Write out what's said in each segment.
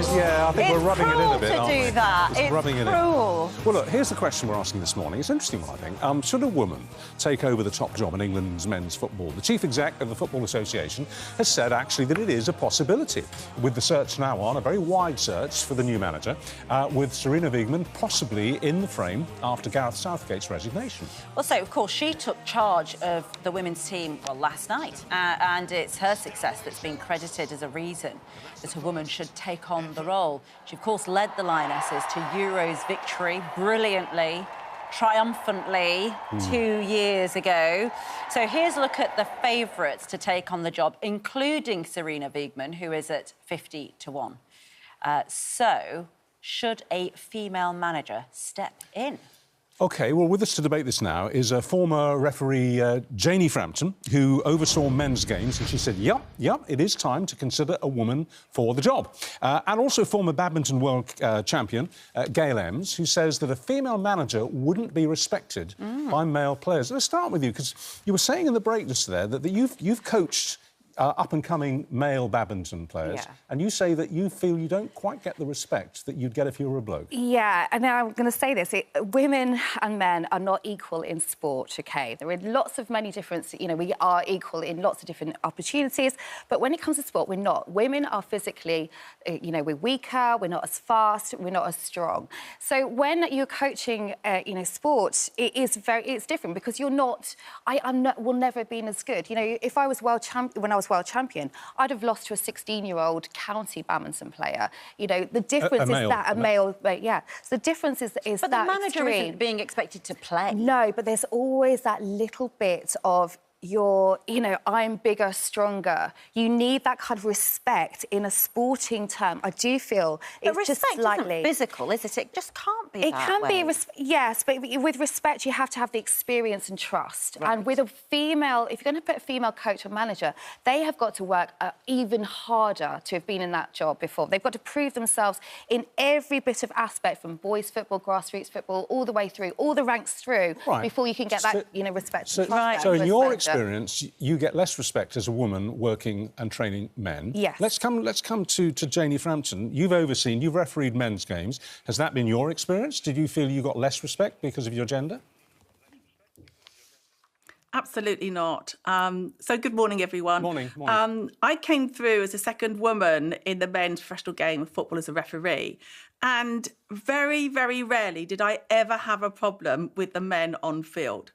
Yeah, I think we're rubbing it in a bit, aren't we? It's cruel to do that. It's rubbing it in. cruel. Well, look, here's the question we're asking this morning. It's an interesting one, I think. Should a woman take over the top job in England's men's football? The chief exec of the Football Association has said, actually, that it is a possibility. With the search now on, a very wide search for the new manager, with Sarina Wiegman possibly in the frame after Gareth Southgate's resignation. Well, so, of course, she took charge of the women's team, well, last night, and it's her success that's been credited as a reason that a woman should take on the role. She, of course, led the Lionesses to Euros victory brilliantly, triumphantly 2 years ago. So here's a look at the favourites to take on the job, including Sarina Wiegman, who is at 50 to 1. So, should a female manager step in? OK, well, with us to debate this now is a former referee, Janie Frampton, who oversaw men's games, and she said, yep, it is time to consider a woman for the job. And also former badminton world champion, Gail Ems, who says that a female manager wouldn't be respected by male players. Let's start with you, because you were saying in the break just there that you've coached up-and-coming male badminton players, and you say that you feel you don't quite get the respect that you'd get if you were a bloke. Yeah, and now I'm going to say this. Women and men are not equal in sport, OK? There are lots of many different... You know, we are equal in lots of different opportunities, but when it comes to sport, we're not. Women are physically... You know, we're weaker, we're not as fast, we're not as strong. So when you're coaching, you know, sport, it's different, because you're not... will never have been as good. You know, if I was when I was world champion, I'd have lost to a 16-year-old county badminton player. You know, the difference is that a male, yeah. So the difference is but that the manager extreme. isn't being expected to play. No, but there's always that little bit of you know, I'm bigger, stronger. You need that kind of respect in a sporting term. I do feel but it's just slightly isn't physical, is it? It just can't be. It that can way. be, yes, but with respect, you have to have the experience and trust. Right. And with a female, if you're going to put a female coach or manager, they have got to work even harder to have been in that job before. They've got to prove themselves in every bit of aspect, from boys' football, grassroots football, all the way through, all the ranks through, before you can get that, you know, respect. So, so in your experience, you get less respect as a woman working and training men. Yes. Let's come to Janie Frampton. You've refereed men's games. Has that been your experience? Did you feel you got less respect because of your gender? Absolutely not. So good morning, everyone. Morning. I came through as a second woman in the men's professional game of football as a referee, and very, very rarely did I ever have a problem with the men on field.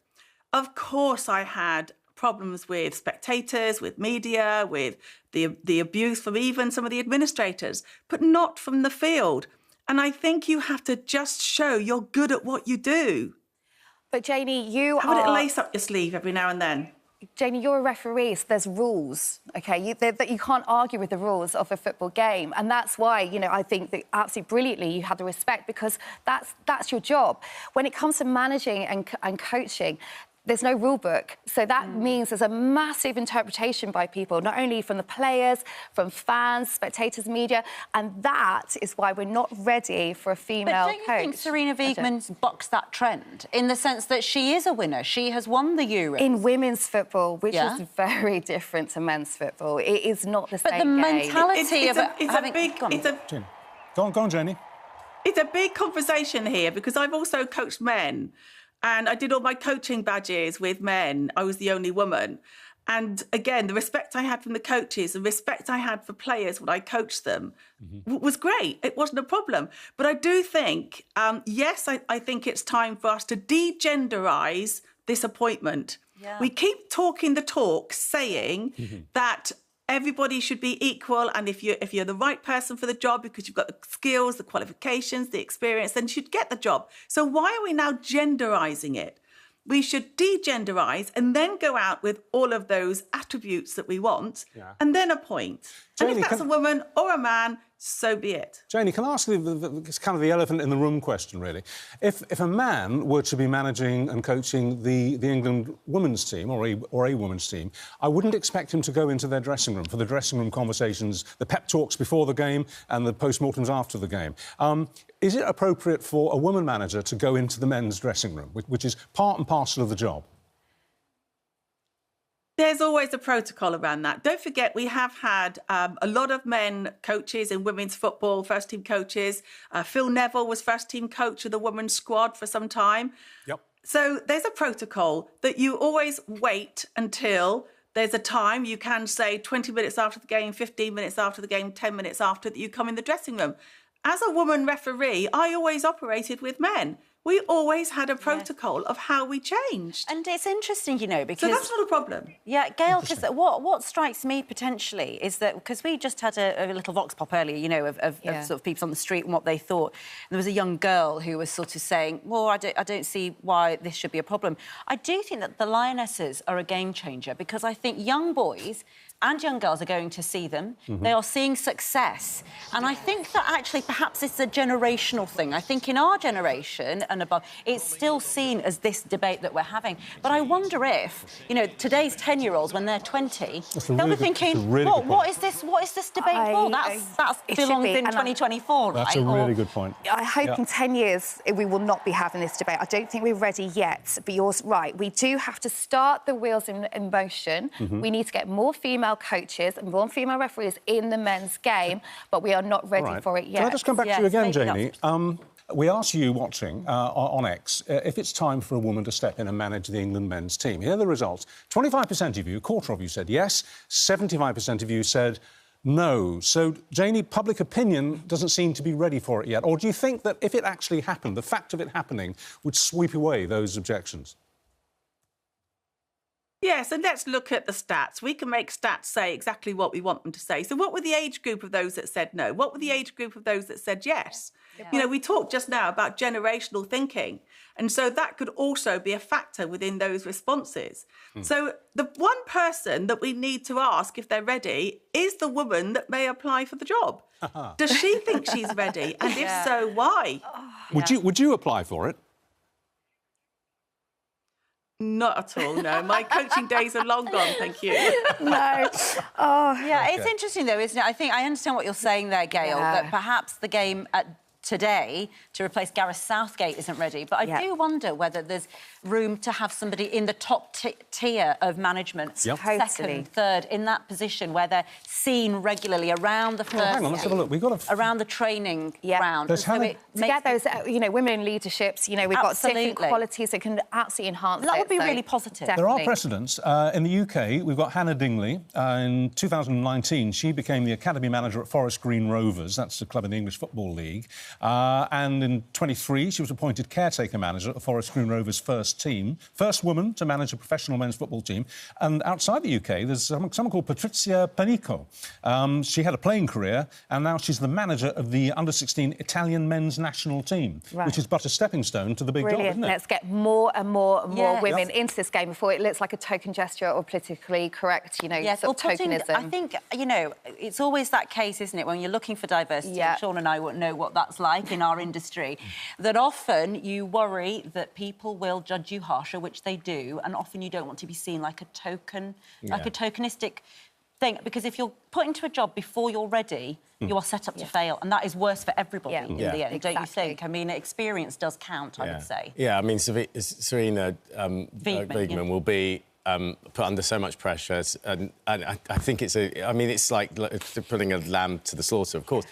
Of course, I had problems with spectators, with media, with the abuse from even some of the administrators, but not from the field. And I think you have to just show you're good at what you do. But, Janie, you Have a lace up your sleeve every now and then. Janie, you're a referee, so there's rules, OK? You can't argue with the rules of a football game, and that's why, you know, I think that absolutely brilliantly you have the respect, because that's your job. When it comes to managing and coaching, there's no rule book. So that means there's a massive interpretation by people, not only from the players, from fans, spectators, media, and that is why we're not ready for a female coach. But don't you think Sarina Wiegman's bucks that trend, in the sense that she is a winner? She has won the Euros. In women's football, which is very different to men's football. It is not the same But the game. mentality of Go on, Janie. It's a big conversation here, because I've also coached men. And I did all my coaching badges with men. I was the only woman. And again, the respect I had from the coaches, the respect I had for players when I coached them was great. It wasn't a problem. But I do think, yes, I think it's time for us to degenderise this appointment. Yeah. We keep talking the talk, saying that everybody should be equal, and if you're the right person for the job because you've got the skills, the qualifications, the experience, then you should get the job. So why are we now genderising it? We should degenderise and then go out with all of those attributes that we want, and then appoint. Janie, and if that's a woman or a man, so be it. Janie, can I ask you it's kind of the elephant in the room question, really? If a man were to be managing and coaching the England women's team, or a women's team, I wouldn't expect him to go into their dressing room for the dressing room conversations, the pep talks before the game and the post-mortems after the game. Is it appropriate for a woman manager to go into the men's dressing room, which is part and parcel of the job? There's always a protocol around that. Don't forget, we have had a lot of men coaches in women's football, first-team coaches. Phil Neville was first-team coach of the women's squad for some time. Yep. So there's a protocol that you always wait until there's a time. You can say 20 minutes after the game, 15 minutes after the game, 10 minutes after that you come in the dressing room. As a woman referee, I always operated with men. We always had a protocol of how we changed. And it's interesting, you know, because... So that's not a problem. Yeah, Gail, because what strikes me potentially is that, because we just had a little vox pop earlier, you know, of sort of people on the street and what they thought. And there was a young girl who was sort of saying, well, I don't see why this should be a problem. I do think that the Lionesses are a game changer, because I think young boys and young girls are going to see them. They are seeing success. And I think that actually perhaps it's a generational thing. I think in our generation and above, it's still seen as this debate that we're having. But I wonder if, you know, today's 10-year-olds, when they're 20, they'll be thinking, what is this debate for? That belongs in 2024, right? That's a really good point. I hope in 10 years we will not be having this debate. I don't think we're ready yet, but you're right. We do have to start the wheels in motion. We need to get more female coaches and more female referees in the men's game, but we are not ready for it yet. Can I just come back to you again, Janie? We asked you watching on X if it's time for a woman to step in and manage the England men's team. Here are the results. 25% of you, a quarter of you said yes, 75% of you said no. So, Janie, public opinion doesn't seem to be ready for it yet. Or do you think that if it actually happened, the fact of it happening would sweep away those objections? Yes, and let's look at the stats. We can make stats say exactly what we want them to say. So what were the age group of those that said no? What were the age group of those that said yes? Yeah. You know, we talked just now about generational thinking. And so that could also be a factor within those responses. So the one person that we need to ask if they're ready is the woman that may apply for the job. Does she think she's ready? And if so, why? Would you apply for it? Not at all, no. My coaching days are long gone, thank you. No. Yeah, it's interesting, though, isn't it? I think I understand what you're saying there, Gail, that perhaps the game today to replace Gareth Southgate isn't ready. But I do wonder whether there's room to have somebody in the top tier of management, second, third, in that position where they're seen regularly around the first hang on, let's have a look. We've got around the training round. To get those, you know, women in leaderships, you know, we've got different qualities that can absolutely enhance that would be really positive. There are precedents. In the UK, we've got Hannah Dingley. In 2019, she became the academy manager at Forest Green Rovers. That's the club in the English Football League. And in 23, she was appointed caretaker manager at Forest Green Rovers' first team. First woman to manage a professional men's football team. And outside the UK, there's someone called Patrizia Panico. She had a playing career, and now she's the manager of the under-16 Italian men's national team, which is but a stepping stone to the big job, isn't it? Let's get more and more and more women into this game before it looks like a token gesture or politically correct, you know, sort of tokenism. I think, you know, it's always that case, isn't it, when you're looking for diversity, and Sean and I won't know what that's like in our industry, that often you worry that people will judge you harsher, which they do, and often you don't want to be seen like a token, like a tokenistic thing, because if you're put into a job before you're ready, you are set up to fail, and that is worse for everybody in the end, don't you think? I mean, experience does count, I would say. Yeah, I mean, Serena Wiegman will be put under so much pressure, and I think it's it's like putting a lamb to the slaughter, of course.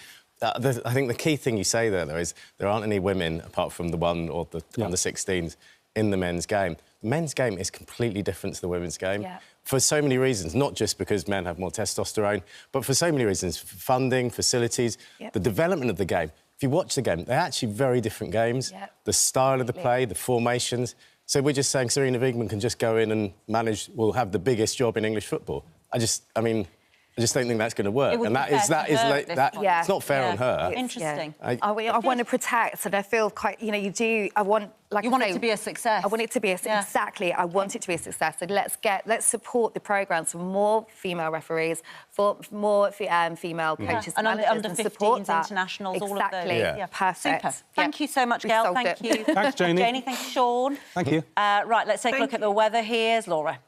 I think the key thing you say there, though, is there aren't any women, apart from the one or the under-16s, in the men's game. The men's game is completely different to the women's game for so many reasons, not just because men have more testosterone, but for so many reasons. Funding, facilities, the development of the game. If you watch the game, they're actually very different games. The style of the play, the formations. So we're just saying Serena Wiegman can just go in and will have the biggest job in English football. I just don't think that's going to work, and it's not fair on her. Interesting. I want to protect, and I feel quite. You know, you do. I want. Like you want it to be a success. I want it to be exactly. I want it to be a success. So let's support the programmes for more female referees, for more female coaches and under 15s, internationals, all of those. Yeah, perfect. Super. Thank you so much, Gail. Thank you. Thanks, Janie. Janie, thank you, Sean. Thank you. Right, let's take a look at the weather. Here's Laura.